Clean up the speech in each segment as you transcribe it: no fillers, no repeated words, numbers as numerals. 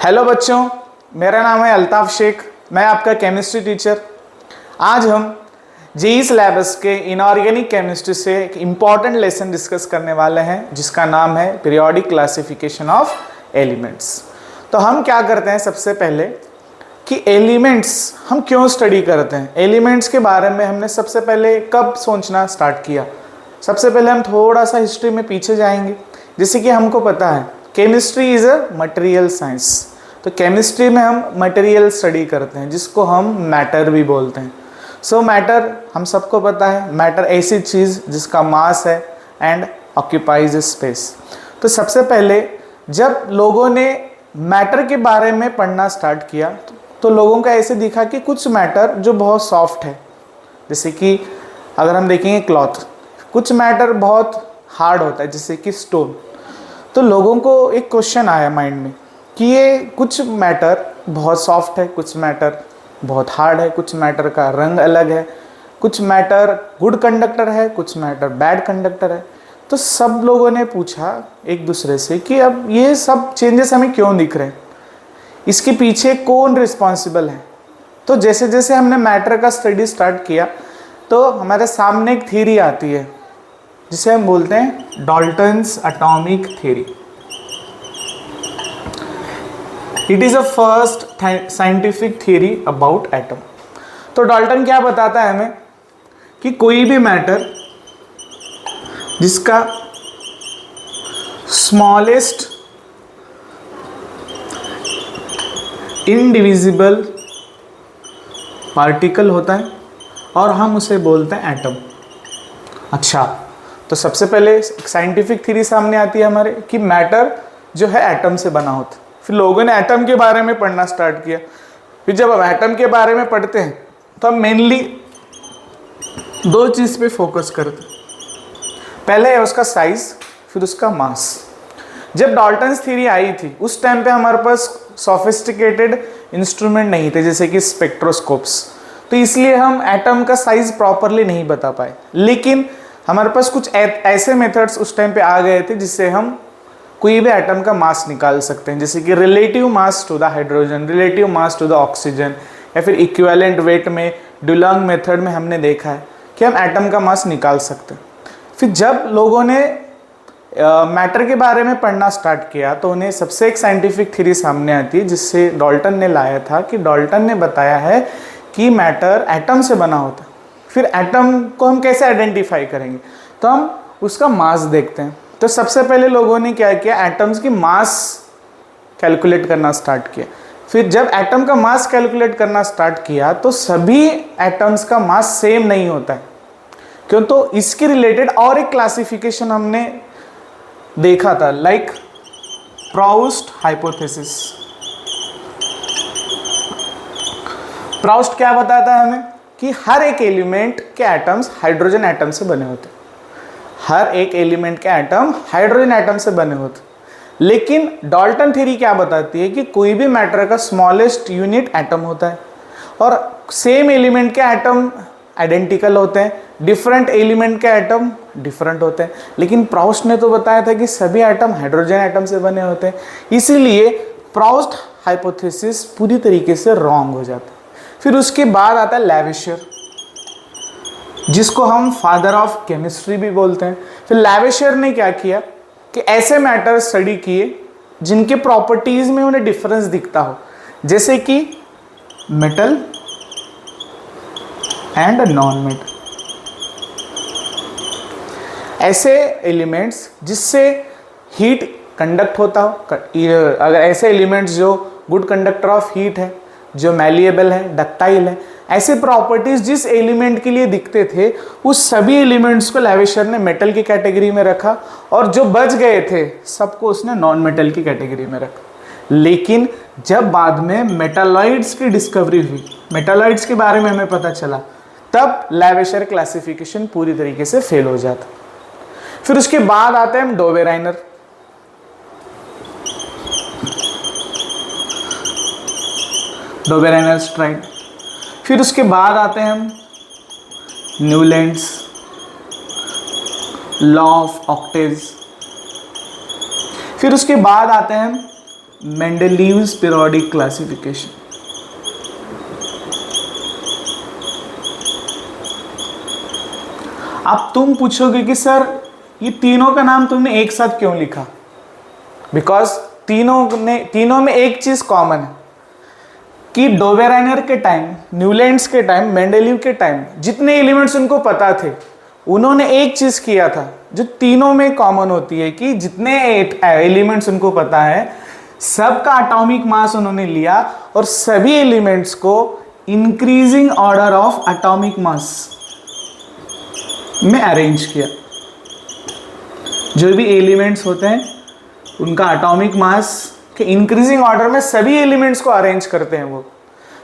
Hello बच्चों, मेरा नाम है अल्ताफ शेख। मैं आपका केमिस्ट्री टीचर। आज हम जेईई सिलेबस के इनऑर्गेनिक केमिस्ट्री से एक इम्पॉर्टेंट लेसन डिस्कस करने वाले हैं जिसका नाम है पीरियोडिक क्लासिफिकेशन ऑफ एलिमेंट्स। तो हम क्या करते हैं, सबसे पहले कि एलिमेंट्स हम क्यों स्टडी करते हैं, एलिमेंट्स के बारे में हमने सबसे पहले कब सोचना स्टार्ट किया। सबसे पहले हम थोड़ा सा हिस्ट्री में पीछे जाएंगे। जैसे कि हमको पता है chemistry is a material science, तो केमिस्ट्री में हम मटेरियल स्टडी करते हैं जिसको हम मैटर भी बोलते हैं। सो मैटर हम सबको पता है, मैटर ऐसी चीज़ जिसका मास है एंड ऑक्यूपाइज स्पेस। तो सबसे पहले जब लोगों ने मैटर के बारे में पढ़ना स्टार्ट किया तो लोगों को ऐसे दिखा कि कुछ मैटर जो बहुत सॉफ्ट है, जैसे कि अगर हम देखेंगे क्लॉथ, कुछ मैटर बहुत हार्ड होता है जैसे कि स्टोन। तो लोगों को एक क्वेश्चन आया माइंड में कि ये कुछ मैटर बहुत सॉफ्ट है, कुछ मैटर बहुत हार्ड है, कुछ मैटर का रंग अलग है, कुछ मैटर गुड कंडक्टर है, कुछ मैटर बैड कंडक्टर है। तो सब लोगों ने पूछा एक दूसरे से कि अब ये सब चेंजेस हमें क्यों दिख रहे हैं, इसके पीछे कौन रिस्पॉन्सिबल है। तो जैसे जैसे हमने मैटर का स्टडी स्टार्ट किया तो हमारे सामने एक थ्योरी आती है जिसे हम बोलते हैं Dalton's atomic theory. It is a first scientific theory about atom. तो डाल्टन क्या बताता है हमें कि कोई भी मैटर जिसका स्मॉलेस्ट इनडिविजिबल पार्टिकल होता है और हम उसे बोलते हैं एटम। अच्छा, तो सबसे पहले साइंटिफिक थ्योरी सामने आती है हमारे कि मैटर जो है एटम से बना होता है। फिर लोगों ने एटम के बारे में पढ़ना स्टार्ट किया। फिर जब हम एटम के बारे में पढ़ते हैं तो हम मेनली दो चीज़ पे फोकस करते हैं। पहले है उसका साइज, फिर उसका मास। जब डाल्टन्स थ्योरी आई थी उस टाइम पे हमारे पास सोफिस्टिकेटेड इंस्ट्रूमेंट नहीं थे जैसे कि स्पेक्ट्रोस्कोप्स, तो इसलिए हम एटम का साइज प्रॉपरली नहीं बता पाए। लेकिन हमारे पास कुछ ऐसे मेथड्स उस टाइम पे आ गए थे जिससे हम कोई भी एटम का मास निकाल सकते हैं, जैसे कि relative mass to the hydrogen, relative mass to the oxygen, या फिर इक्विवेलेंट वेट में डुलांग मेथड में हमने देखा है कि हम एटम का मास निकाल सकते हैं। फिर जब लोगों ने मैटर के बारे में पढ़ना स्टार्ट किया तो उन्हें सबसे एक साइंटिफिक थ्योरी सामने आती है जिससे डाल्टन ने लाया था कि डाल्टन ने बताया है कि मैटर एटम से बना होता है। फिर एटम को हम कैसे आइडेंटिफाई करेंगे, तो हम उसका मास देखते हैं। तो सबसे पहले लोगों ने क्या किया, एटम्स की मास कैलकुलेट करना स्टार्ट किया। फिर जब एटम का मास कैलकुलेट करना स्टार्ट किया तो सभी एटम्स का मास सेम नहीं होता है, क्यों, तो इसके रिलेटेड और एक क्लासिफिकेशन हमने देखा था, लाइक प्राउस्ट हाइपोथेसिस। प्राउस्ट क्या बताता है हमें कि हर एक एलिमेंट के एटम्स हाइड्रोजन एटम से बने होते हैं, हर एक एलिमेंट के एटम हाइड्रोजन एटम से बने होते। लेकिन डाल्टन थ्योरी क्या बताती है कि कोई भी मैटर का स्मॉलेस्ट यूनिट एटम होता है और सेम एलिमेंट के एटम आइडेंटिकल होते हैं, डिफरेंट एलिमेंट के एटम डिफरेंट होते हैं। लेकिन प्राउस्ट ने तो बताया था कि सभी एटम हाइड्रोजन एटम से बने होते हैं, इसीलिए प्राउस्ट हाइपोथेसिस पूरी तरीके से रॉन्ग हो जाता है। फिर उसके बाद आता है लैविशियर, जिसको हम फादर ऑफ केमिस्ट्री भी बोलते हैं। फिर लैविशियर ने क्या किया कि ऐसे मैटर स्टडी किए जिनके प्रॉपर्टीज में उन्हें डिफरेंस दिखता हो, जैसे कि मेटल एंड नॉन मेटल, ऐसे एलिमेंट्स जिससे हीट कंडक्ट होता हो। अगर ऐसे एलिमेंट्स जो गुड कंडक्टर ऑफ हीट है, जो मैलिएबल है, डक्टाइल है, ऐसे प्रॉपर्टीज जिस एलिमेंट के लिए दिखते थे उस सभी एलिमेंट्स को लैविशियर ने मेटल की कैटेगरी में रखा और जो बच गए थे सबको उसने नॉन मेटल की कैटेगरी में रखा। लेकिन जब बाद में मेटालॉइड्स की डिस्कवरी हुई, मेटालॉइड्स के बारे में हमें पता चला, तब लैविशियर क्लासिफिकेशन पूरी तरीके से फेल हो जाता। फिर उसके बाद आते हैं हम डोबेराइनर। Dobereiner STRIDE. फिर उसके बाद आते हैं हम न्यूलैंड्स, लॉ ऑफ ऑक्टेव्स। फिर उसके बाद आते हैं मेंडलीव्स पीरियोडिक क्लासिफिकेशन। अब तुम पूछोगे कि सर ये तीनों का नाम तुमने एक साथ क्यों लिखा? बिकॉज तीनों में एक चीज कॉमन है कि डोबेराइनर के टाइम, न्यूलैंड्स के टाइम, मेंडलीव के टाइम जितने एलिमेंट्स उनको पता थे, उन्होंने एक चीज किया था जो तीनों में कॉमन होती है कि जितने एलिमेंट्स उनको पता है सबका एटॉमिक मास उन्होंने लिया और सभी एलिमेंट्स को increasing order of atomic mass में अरेंज किया। जो भी एलिमेंट्स होते हैं उनका एटॉमिक मास के इंक्रीजिंग ऑर्डर में सभी एलिमेंट्स को अरेंज करते हैं वो।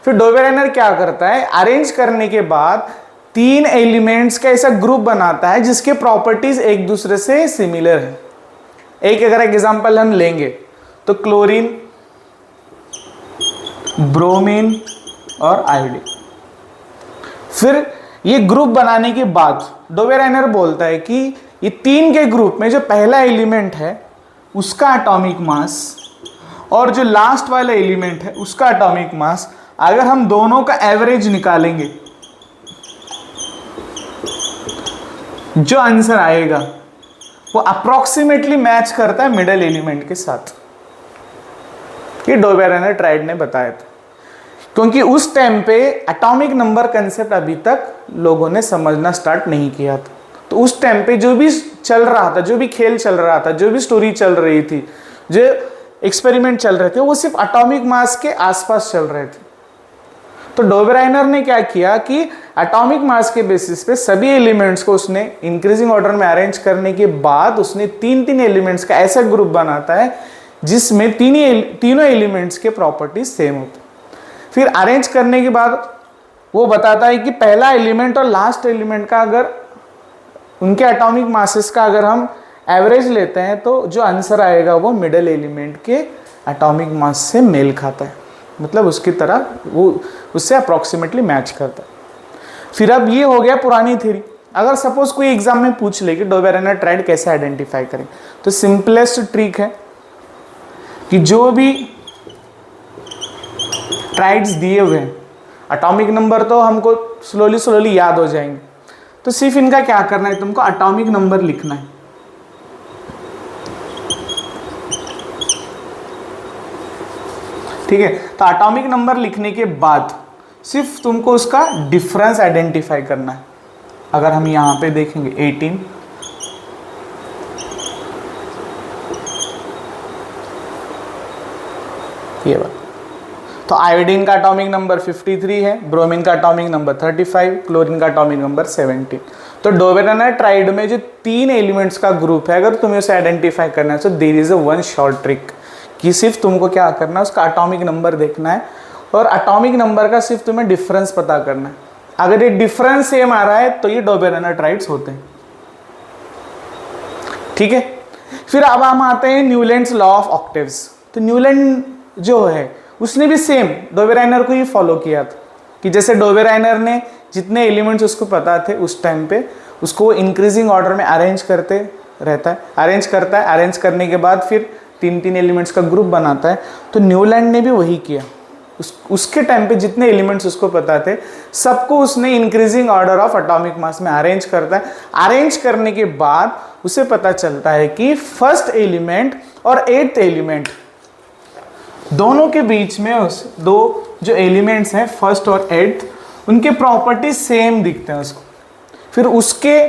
फिर डोबेराइनर क्या करता है, अरेंज करने के बाद तीन एलिमेंट्स का ऐसा ग्रुप बनाता है जिसके प्रॉपर्टीज एक दूसरे से सिमिलर है। एक अगर एग्जांपल हम लेंगे तो क्लोरीन, ब्रोमीन और आयोडीन। फिर ये ग्रुप बनाने के बाद डोबेराइनर बोलता है कि ये तीन के ग्रुप में जो पहला एलिमेंट है उसका एटॉमिक मास और जो लास्ट वाला एलिमेंट है उसका एटॉमिक मास, अगर हम दोनों का एवरेज निकालेंगे जो आंसर आएगा वो अप्रोक्सीमेटली मैच करता है मिडल एलिमेंट के साथ। ये डोबेराइनर ट्राइड ने बताया था, क्योंकि उस टाइम पे एटॉमिक नंबर कंसेप्ट अभी तक लोगों ने समझना स्टार्ट नहीं किया था। तो उस टाइम पे जो भी चल रहा था, जो भी खेल चल रहा था, जो भी स्टोरी चल रही थी, जो एक्सपेरिमेंट चल रहे थे, वो सिर्फ एटॉमिक मास के आसपास चल रहे थे। तो डोबेराइनर ने क्या किया कि एटॉमिक मास के बेसिस पे सभी एलिमेंट्स को उसने इंक्रीजिंग ऑर्डर में अरेंज करने के बाद उसने तीन एलिमेंट्स का ऐसा ग्रुप बनाता है जिसमें तीनों एलिमेंट्स के प्रॉपर्टीज सेम होते हैं। फिर अरेंज करने के बाद वो बताता है कि पहला एलिमेंट और लास्ट एलिमेंट का अगर उनके एटॉमिक मासेस का अगर हम एवरेज लेते हैं तो जो आंसर आएगा वो मिडल एलिमेंट के एटॉमिक मास से मेल खाता है, मतलब उसकी तरह वो उससे अप्रॉक्सीमेटली मैच करता है। फिर अब ये हो गया पुरानी थ्योरी। अगर सपोज कोई एग्जाम में पूछ ले कि डोबेराइनर ट्राइड कैसे आइडेंटिफाई करें, तो सिंपलेस्ट ट्रिक है कि जो भी ट्राइड्स दिए हुए हैं, एटॉमिक नंबर तो हमको स्लोली याद हो जाएंगे, तो सिर्फ इनका क्या करना है, तुमको एटॉमिक नंबर लिखना है। ठीक है, तो एटॉमिक नंबर लिखने के बाद सिर्फ तुमको उसका डिफरेंस आइडेंटिफाई करना है। अगर हम यहां पे देखेंगे 18, ये बात, तो आयोडीन का एटॉमिक नंबर 53 है, ब्रोमीन का एटॉमिक नंबर 35, क्लोरीन का एटॉमिक नंबर 17। तो डोबेराइनर ट्राइड में जो तीन एलिमेंट्स का ग्रुप है, अगर तुम्हें उसे आइडेंटिफाई करना है तो there is a one short trick कि सिर्फ तुमको क्या करना है, उसका एटॉमिक नंबर देखना है और एटॉमिक नंबर का सिर्फ तुम्हें डिफरेंस पता करना है। अगर ये डिफरेंस सेम आ रहा है तो ये डोबेराइनर ट्राइड्स होते हैं। ठीक है, फिर अब हम आते हैं न्यूलैंड्स लॉ ऑफ ऑक्टेव्स। तो न्यूलैंड जो है उसने भी सेम डोबेराइनर को ही फॉलो किया था कि जैसे डोबेराइनर ने जितने एलिमेंट्स उसको पता थे उस टाइम पे उसको इंक्रीजिंग ऑर्डर में अरेंज करते रहता है, अरेंज करता है, अरेंज करने के बाद फिर तीन एलिमेंट्स का ग्रुप बनाता है। तो न्यूलैंड ने भी वही किया। उसके टाइम पे जितने एलिमेंट्स उसको पता थे सबको उसने increasing order of atomic mass में अरेंज करता है। अरेंज करने के बाद उसे पता चलता है कि फर्स्ट एलिमेंट और एट्थ एलिमेंट दोनों के बीच में उस दो जो एलिमेंट्स हैं फर्स्ट और एट्थ, उनके प्रॉपर्टीज सेम दिखते हैं उसको। फिर उसके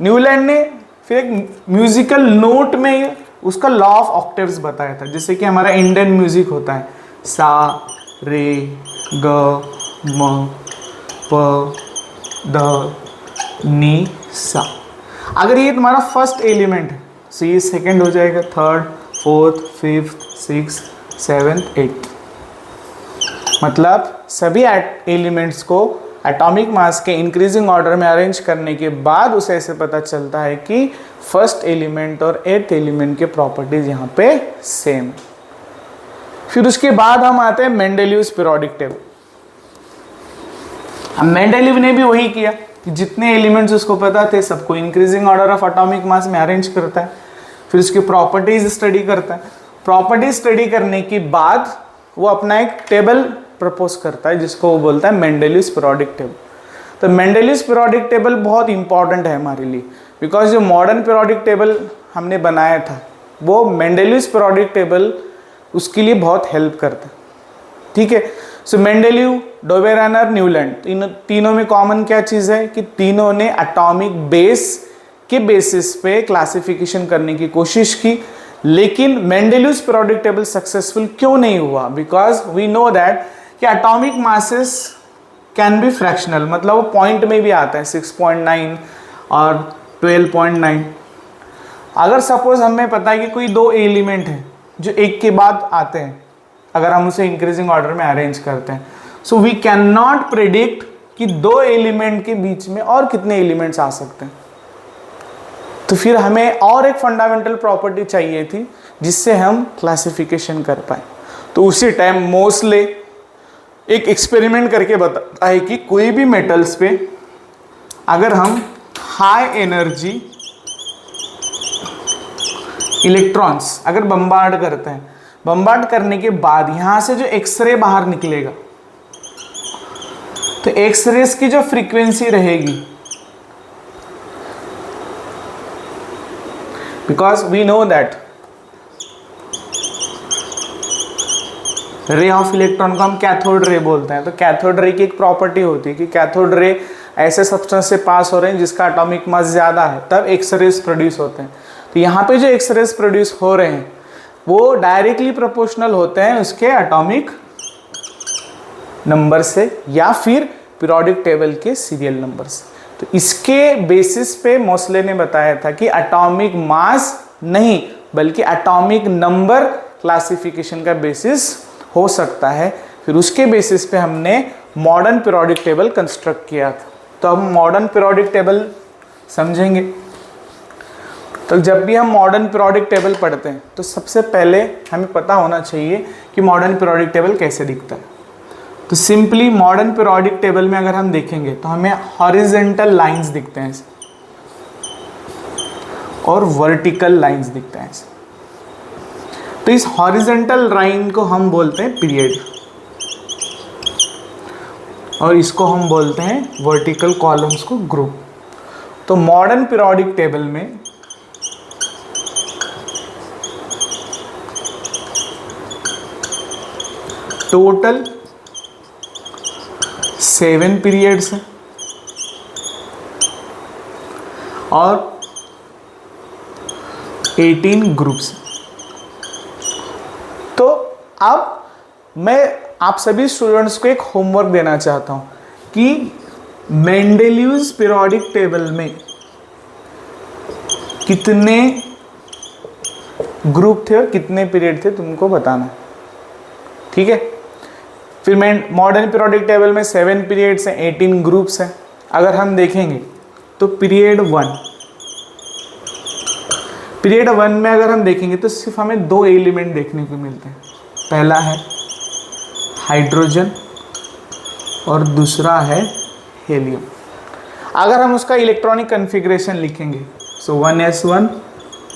न्यूलैंड ने फिर एक म्यूजिकल नोट में उसका लॉ ऑफ ऑक्टेव्स बताया था। जैसे कि हमारा इंडियन म्यूजिक होता है सा रे ग म प ध नी सा। अगर ये तुम्हारा फर्स्ट एलिमेंट है तो ये सेकंड हो जाएगा, third, fourth, fifth, six, seventh, eighth. मतलब सभी एलिमेंट्स को एटॉमिक मास के इंक्रीजिंग ऑर्डर में अरेंज करने के बाद उसे ऐसे पता चलता है कि फर्स्ट एलिमेंट और एट्थ एलिमेंट के प्रॉपर्टीज यहाँ पे सेम। फिर उसके बाद हम आते हैं मेंडलीव्स पीरियोडिक टेबल। अब मेंडलीव ने भी वही किया कि जितने एलिमेंट्स उसको पता थे सबको increasing order of atomic mass में अरेंज करता है, फिर उसकी प्रॉपर्टीज स्टडी करता है प्रॉपर्टी स्टडी करने के बाद वो अपना एक टेबल प्रपोज करता है जिसको वो बोलता है मेंडेलियस पीरियोडिक टेबल। तो मेंडेलियस पीरियोडिक टेबल बहुत इंपॉर्टेंट है हमारे लिए, बिकॉज जो मॉडर्न पीरियोडिक टेबल हमने बनाया था वो मेंडेलियस पीरियोडिक टेबल उसके लिए बहुत हेल्प करता है। ठीक है, सो मेंडेलीव, डोबेरेनर, न्यूलैंड, तीनों में कॉमन क्या चीज़ है कि तीनों ने एटॉमिक बेस के बेसिस पे क्लासिफिकेशन करने की कोशिश की, लेकिन मेंडेलियस पीरियोडिक टेबल सक्सेसफुल क्यों नहीं हुआ? बिकॉज वी नो दैट कि atomic masses can be fractional, मतलब वो पॉइंट में भी आता है 6.9 और 12.9। अगर सपोज हमें पता है कि कोई दो एलिमेंट है जो एक के बाद आते हैं, अगर हम उसे इंक्रीजिंग ऑर्डर में अरेंज करते हैं, so we can not predict कि दो एलिमेंट के बीच में और कितने एलिमेंट्स आ सकते हैं। तो फिर हमें और एक फंडामेंटल प्रॉपर्टी चाहिए थी जिससे हम क्लासिफिकेशन कर पाए। तो उसी टाइम मोस्ले एक एक्सपेरिमेंट करके बताता है कि कोई भी मेटल्स पे अगर हम हाई एनर्जी इलेक्ट्रॉन्स अगर बम्बार्ड करते हैं, बम्बार्ड करने के बाद यहां से जो एक्सरे बाहर निकलेगा, तो एक्सरेस की जो फ्रीक्वेंसी रहेगी, because we know that ray of electron को हम कैथोड रे बोलते हैं। तो कैथोड रे की एक प्रॉपर्टी होती है कि कैथोड रे ऐसे सब्सटेंस से पास हो रहे हैं जिसका एटॉमिक मास ज़्यादा है, तब एक्सरेस प्रोड्यूस होते हैं। तो यहाँ पे जो एक्सरेस प्रोड्यूस हो रहे हैं वो डायरेक्टली प्रोपोर्शनल होते हैं उसके एटॉमिक नंबर से या फिर पीरियोडिक टेबल के सीरियल नंबर से। तो इसके बेसिस पे मोस्ले ने बताया था कि एटॉमिक मास नहीं बल्कि एटॉमिक नंबर क्लासिफिकेशन का बेसिस हो सकता है। फिर उसके बेसिस पे हमने मॉडर्न पीरियोडिक टेबल कंस्ट्रक्ट किया था। तो हम मॉडर्न पीरियोडिक टेबल समझेंगे। तो जब भी हम मॉडर्न पीरियोडिक टेबल पढ़ते हैं तो सबसे पहले हमें पता होना चाहिए कि मॉडर्न पीरियोडिक टेबल कैसे दिखता है। तो सिंपली मॉडर्न पीरियोडिक टेबल में अगर हम देखेंगे तो हमें हॉरिजॉन्टल लाइंस दिखते हैं और वर्टिकल लाइंस दिखते हैं। तो इस हॉरिजॉन्टल लाइन को हम बोलते हैं पीरियड और इसको हम बोलते हैं वर्टिकल कॉलम्स को ग्रुप। तो मॉडर्न पीरियोडिक टेबल में टोटल 7 पीरियड्स हैं और 18 ग्रुप्स। तो अब मैं आप सभी स्टूडेंट्स को एक होमवर्क देना चाहता हूं कि मेंडेलियस पीरियोडिक टेबल में कितने ग्रुप थे और कितने पीरियड थे तुमको बताना, ठीक है। फिर मॉडर्न पीरियोडिक टेबल में 7 पीरियड्स हैं, 18 ग्रुप्स हैं। अगर हम देखेंगे तो पीरियड 1 में अगर हम देखेंगे तो सिर्फ हमें 2 एलिमेंट देखने को मिलते हैं। पहला है हाइड्रोजन और दूसरा है हेलियम। अगर हम उसका इलेक्ट्रॉनिक कॉन्फ़िगरेशन लिखेंगे सो 1s1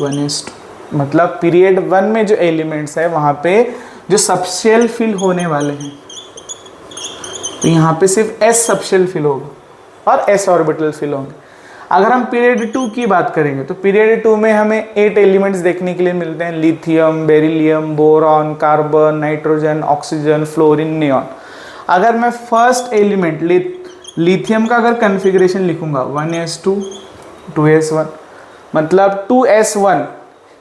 1s2, मतलब पीरियड 1 में जो एलिमेंट्स है वहाँ पे जो सबशेल फिल होने वाले हैं तो यहाँ पे सिर्फ s सबशेल फिल होगा और s ऑर्बिटल फिल होंगे। अगर हम पीरियड 2 की बात करेंगे तो पीरियड 2 में हमें 8 एलिमेंट्स देखने के लिए मिलते हैं, lithium, beryllium, boron, carbon, nitrogen, oxygen, fluorine, neon. अगर मैं फर्स्ट एलिमेंट लिथियम का अगर कन्फिग्रेशन लिखूंगा 1s2 2s1, मतलब 2s1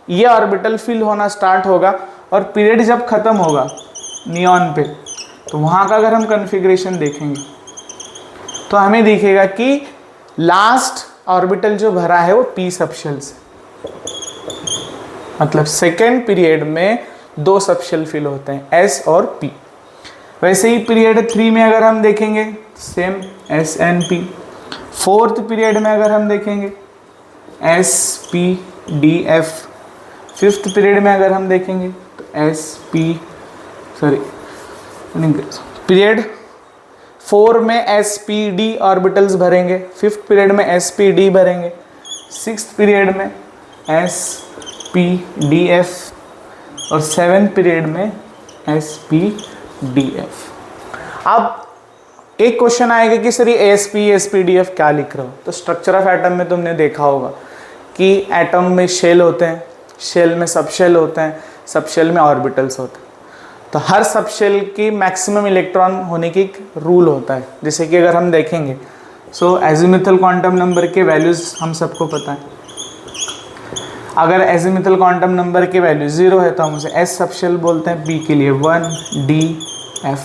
ये ऑर्बिटल फिल होना स्टार्ट होगा और पीरियड जब खत्म होगा नियॉन पे तो वहाँ का अगर हम कन्फिग्रेशन देखेंगे तो हमें दिखेगा कि लास्ट ऑर्बिटल जो भरा है वो p सबशेल से, मतलब सेकेंड पीरियड में 2 सबशेल फिल होते हैं s और p। वैसे ही पीरियड 3 में अगर हम देखेंगे same s and p। Fourth period में अगर हम देखेंगे s p d f। Fifth period में अगर हम देखेंगे तो पीरियड 4 में s p d ऑर्बिटल्स भरेंगे, फिफ्थ पीरियड में s p d भरेंगे, सिक्स्थ पीरियड में s p d f, और 7th पीरियड में SPDF। अब एक क्वेश्चन आएगा कि सर ये SPDF क्या लिख रहे हो? तो स्ट्रक्चर ऑफ एटम में तुमने देखा होगा कि एटम में शेल होते हैं, शेल में सब शेल होते हैं, सब शेल में ऑर्बिटल्स होते हैं। तो हर सब शेल की मैक्सिमम इलेक्ट्रॉन होने की एक रूल होता है। जैसे कि अगर हम देखेंगे एजिमुथल क्वांटम नंबर के वैल्यूज हम सबको पता है। अगर एजिमुथल क्वांटम नंबर की वैल्यू 0 है तो हम उसे S सब शेल बोलते हैं, P के लिए 1 D F।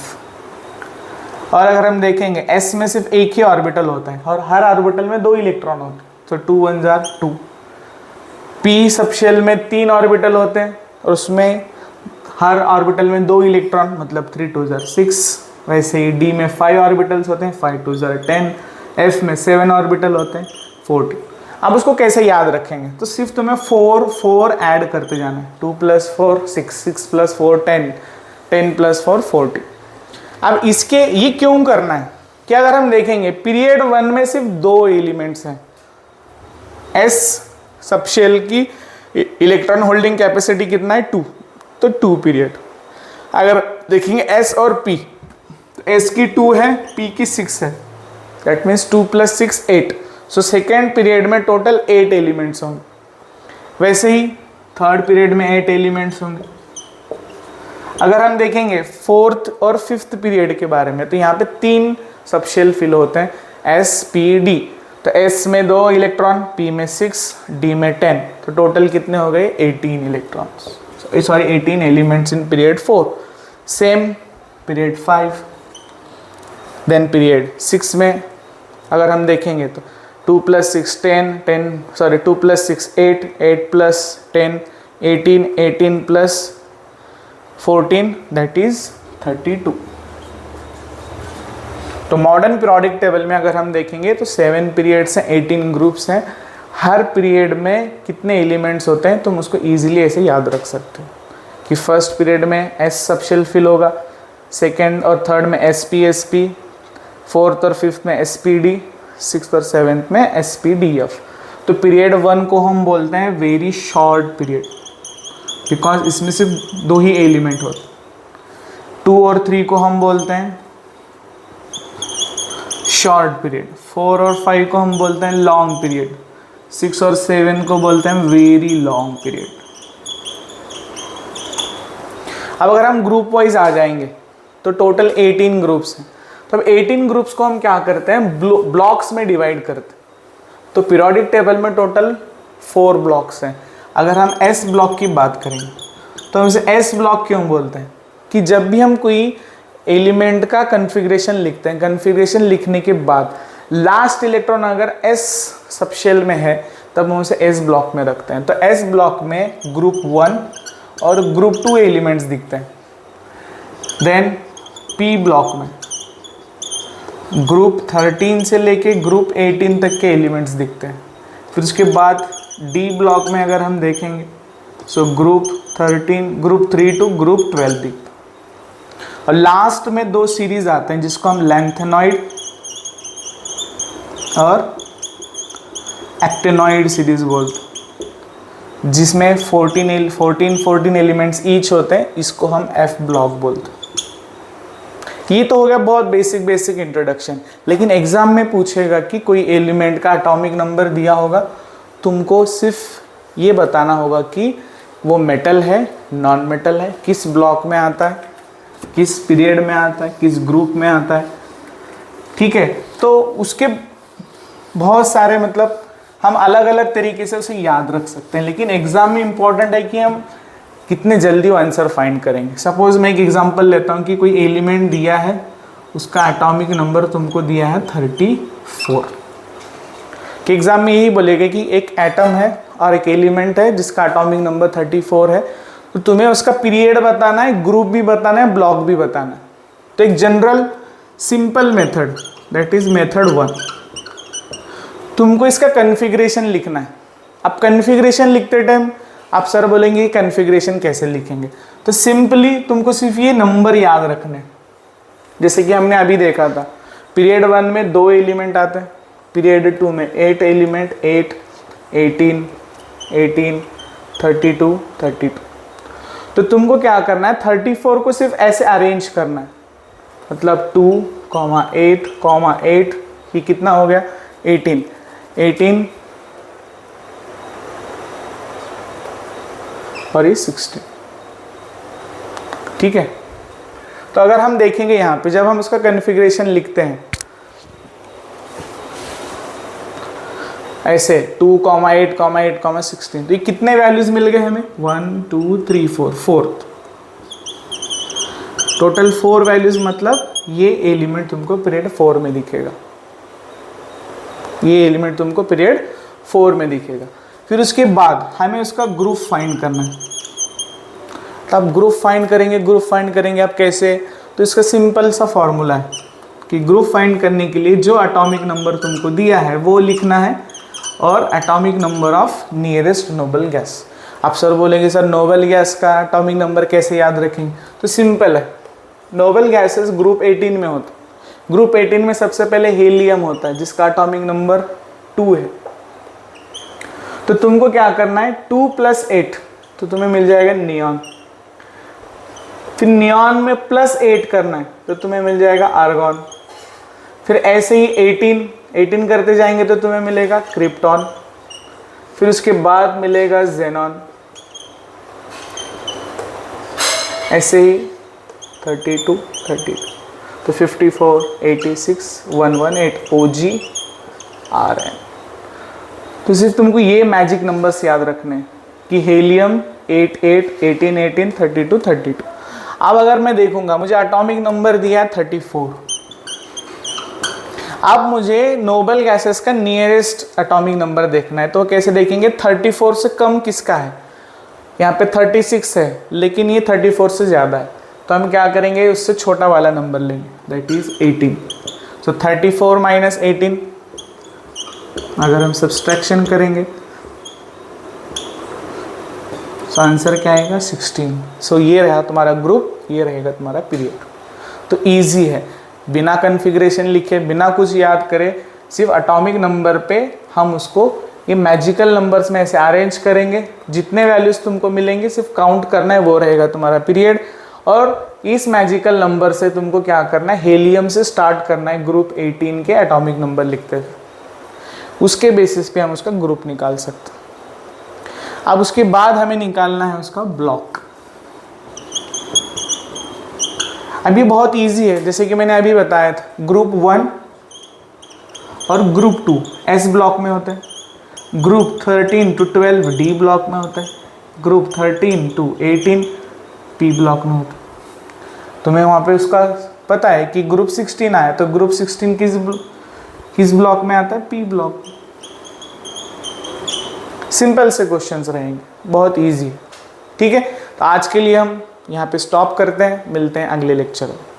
और अगर हम देखेंगे S में सिर्फ एक ही ऑर्बिटल होता है और हर ऑर्बिटल में 2 इलेक्ट्रॉन होते हैं, तो 2 1 जार 2। P सब शेल में 3 ऑर्बिटल होते हैं और उसमें हर ऑर्बिटल में 2 इलेक्ट्रॉन, मतलब 3 2 जार 6। वैसे ही D में 5 ऑर्बिटल्स होते हैं, 5 2 जार 10। F में 7 ऑर्बिटल होते हैं, 14। अब उसको कैसे याद रखेंगे? तो सिर्फ तुम्हें 4 ऐड करते जाना है। 2 + 4 6, 6 + 4 10, 10 + 4 40। अब इसके ये क्यों करना है कि अगर हम देखेंगे पीरियड 1 में सिर्फ 2 एलिमेंट्स हैं। S सब शेल की इलेक्ट्रॉन होल्डिंग कैपेसिटी कितना है? 2, तो 2 पीरियड। अगर देखेंगे S और P, तो S की 2 है, P की 6 है, that means 2 + 6 8। So second period में टोटल 8 एलिमेंट्स होंगे। वैसे ही थर्ड पीरियड में 8 एलिमेंट्स होंगे। अगर हम देखेंगे 4th और 5th पीरियड के बारे में, तो यहाँ पे 3 सब शेल फिल होते हैं, S P D। तो S में 2 इलेक्ट्रॉन, P में 6, D में 10, तो टोटल कितने हो गए? 18 electrons, 18 elements in period 4। Same period 5, then period 6 में अगर हम देखेंगे तो 2 + 6 10, 2 + 6 8, 8 + 10 18, 18 + 14 दैट इज 32। तो मॉडर्न पीरियोडिक टेबल में अगर हम देखेंगे तो 7 पीरियड्स हैं, 18 ग्रुप्स हैं। हर पीरियड में कितने एलिमेंट्स होते हैं तुम उसको ईजिली ऐसे याद रख सकते हो कि फर्स्ट पीरियड में S सब शेल फिल होगा, सेकेंड और थर्ड में SP, 4th और 5th में SPD, 6th और 7th में SPDF। तो पीरियड 1 को हम बोलते हैं वेरी शॉर्ट पीरियड, बिकॉज इसमें सिर्फ 2 ही एलिमेंट होते। 2 और 3 को हम बोलते हैं शॉर्ट पीरियड, 4 और 5 को हम बोलते हैं लॉन्ग पीरियड, 6 और 7 को बोलते हैं वेरी लॉन्ग पीरियड। अब अगर हम ग्रुप वाइज आ जाएंगे तो टोटल 18 ग्रुप्स हैं। तो अब 18 ग्रुप्स को हम क्या करते हैं? ब्लॉक्स में डिवाइड करते हैं। तो पीरियोडिक टेबल में टोटल 4 ब्लॉक्स हैं। अगर हम S ब्लॉक की बात करेंगे तो हम इसे S ब्लॉक क्यों बोलते हैं? कि जब भी हम कोई एलिमेंट का कन्फिग्रेशन लिखते हैं, कन्फिग्रेशन लिखने के बाद लास्ट इलेक्ट्रॉन अगर S सब शेल में है तब हम उसे S ब्लॉक में रखते हैं। तो S ब्लॉक में ग्रुप 1 और ग्रुप 2 एलिमेंट्स दिखते हैं। देन P ब्लॉक में ग्रुप 13 से लेके ग्रुप 18 तक के एलिमेंट्स दिखते हैं। फिर उसके बाद D ब्लॉक में अगर हम देखेंगे so group 13, group 3 to group 12 दिखते हैं। और लास्ट में 2 सीरीज आते हैं जिसको हम लैंथेनॉइड और एक्टेनॉइड सीरीज बोलते हैं, जिसमें 14 एलिमेंट्स ईच होते हैं। इसको हम F ब्लॉक बोलते हैं। ये तो हो गया बहुत बेसिक इंट्रोडक्शन। लेकिन एग्जाम में पूछेगा कि कोई एलिमेंट का एटॉमिक नंबर दिया होगा, तुमको सिर्फ ये बताना होगा कि वो मेटल है, नॉन मेटल है, किस ब्लॉक में आता है, किस पीरियड में आता है, किस ग्रुप में आता है। ठीक है, तो उसके बहुत सारे मतलब हम अलग अलग तरीके से उसे याद रख सकते हैं। लेकिन एग्जाम में इंपॉर्टेंट है कि हम कितने जल्दी वो आंसर फाइंड करेंगे। सपोज मैं एक एग्जांपल लेता हूँ कि कोई एलिमेंट दिया है, उसका एटॉमिक नंबर तुमको दिया है 34। कि एग्जाम में यही बोलेगा कि एक एटम है और एक एलिमेंट है जिसका एटॉमिक नंबर 34 है, तो तुम्हें उसका पीरियड बताना है, ग्रुप भी बताना है, ब्लॉक भी बताना है। तो एक general simple method, that is method 1, तुमको इसका कन्फिग्रेशन लिखना है। अब कन्फिग्रेशन लिखते टाइम आप सर बोलेंगे कन्फिग्रेशन कैसे लिखेंगे, तो सिंपली तुमको सिर्फ ये नंबर याद रखने हैं। जैसे कि हमने अभी देखा था, पीरियड 1 में 2 एलिमेंट आते हैं, पीरियड 2 में 8 एलिमेंट, 8 18 18 32 32। तो तुमको क्या करना है, 34 को सिर्फ ऐसे अरेंज करना है, मतलब 2,8,8 ये कितना हो गया 18 और ये 16, ठीक है। तो अगर हम देखेंगे यहाँ पे जब हम उसका कॉन्फ़िगरेशन लिखते हैं ऐसे 2,8,8,16, तो ये कितने वैल्यूज मिल गए हमें, 1 2 3 4, फोर्थ टोटल 4 वैल्यूज, मतलब ये एलिमेंट तुमको पीरियड 4 में दिखेगा, ये एलिमेंट तुमको पीरियड 4 में दिखेगा। फिर उसके बाद हमें उसका ग्रुप फाइंड करना है। तब ग्रुप फाइंड करेंगे आप कैसे, तो इसका सिंपल सा फॉर्मूला है कि ग्रुप फाइंड करने के लिए जो एटॉमिक नंबर तुमको दिया है वो लिखना है और atomic number of nearest noble gas. आप सर बोलेंगे सर नोबल गैस का एटॉमिक नंबर कैसे याद रखेंगे, तो सिंपल है, नोबल गैसेस ग्रुप 18 में होता है। ग्रुप 18 में सबसे पहले हीलियम होता है जिसका एटॉमिक नंबर 2 है। तो तुमको क्या करना है, 2 + 8 तो तुम्हें मिल जाएगा नियॉन, फिर नियॉन में +8 करना है तो तुम्हें मिल जाएगा आर्गॉन, फिर ऐसे ही 18 करते जाएंगे तो तुम्हें मिलेगा क्रिप्टॉन, फिर उसके बाद मिलेगा जेनॉन, ऐसे ही 32 तो 54 86 118 OgRn। तो सिर्फ तुमको ये मैजिक नंबर्स याद रखने हैं कि हीलियम 88 18 18 32 32। अब अगर मैं देखूंगा मुझे एटॉमिक नंबर दिया है 34, अब मुझे नोबल गैसेस का नियरेस्ट एटॉमिक नंबर देखना है, तो कैसे देखेंगे, 34 से कम किसका है, यहाँ पे 36 है लेकिन ये 34 से ज़्यादा है, तो हम क्या करेंगे उससे छोटा वाला नंबर लेंगे, दैट इज़ 18। सो 34 - 18 अगर हम सब्सट्रैक्शन करेंगे तो आंसर क्या आएगा 16। सो ये रहा तुम्हारा ग्रुप, ये रहेगा तुम्हारा पीरियड। तो इजी है, बिना कॉन्फ़िगरेशन लिखे, बिना कुछ याद करे, सिर्फ एटॉमिक नंबर पे हम उसको ये मैजिकल नंबर्स में ऐसे अरेंज करेंगे, जितने वैल्यूज़ तुमको मिलेंगे सिर्फ काउंट करना है, वो रहेगा तुम्हारा पीरियड। और इस मैजिकल नंबर से तुमको क्या करना है, हीलियम से स्टार्ट करना है ग्रुप 18 के एटॉमिक नंबर लिखते थे, उसके बेसिस पे हम उसका ग्रुप निकाल सकते हैं। अब उसके बाद हमें निकालना है उसका ब्लॉक। अभी बहुत इजी है, जैसे कि मैंने अभी बताया था, ग्रुप 1 और ग्रुप 2 एस ब्लॉक में होता है, ग्रुप 13 to 12 डी ब्लॉक में होता है, ग्रुप 13 to 18 पी ब्लॉक में होता है। तुम्हें वहाँ पे उसका पता है कि ग्रुप 16 आया, तो ग्रुप 16 किस ब्लॉक में आता है, पी ब्लॉक। सिंपल से क्वेश्चंस रहेंगे, बहुत इजी, ठीक है। तो आज के लिए हम यहाँ पे स्टॉप करते हैं, मिलते हैं अगले लेक्चर में।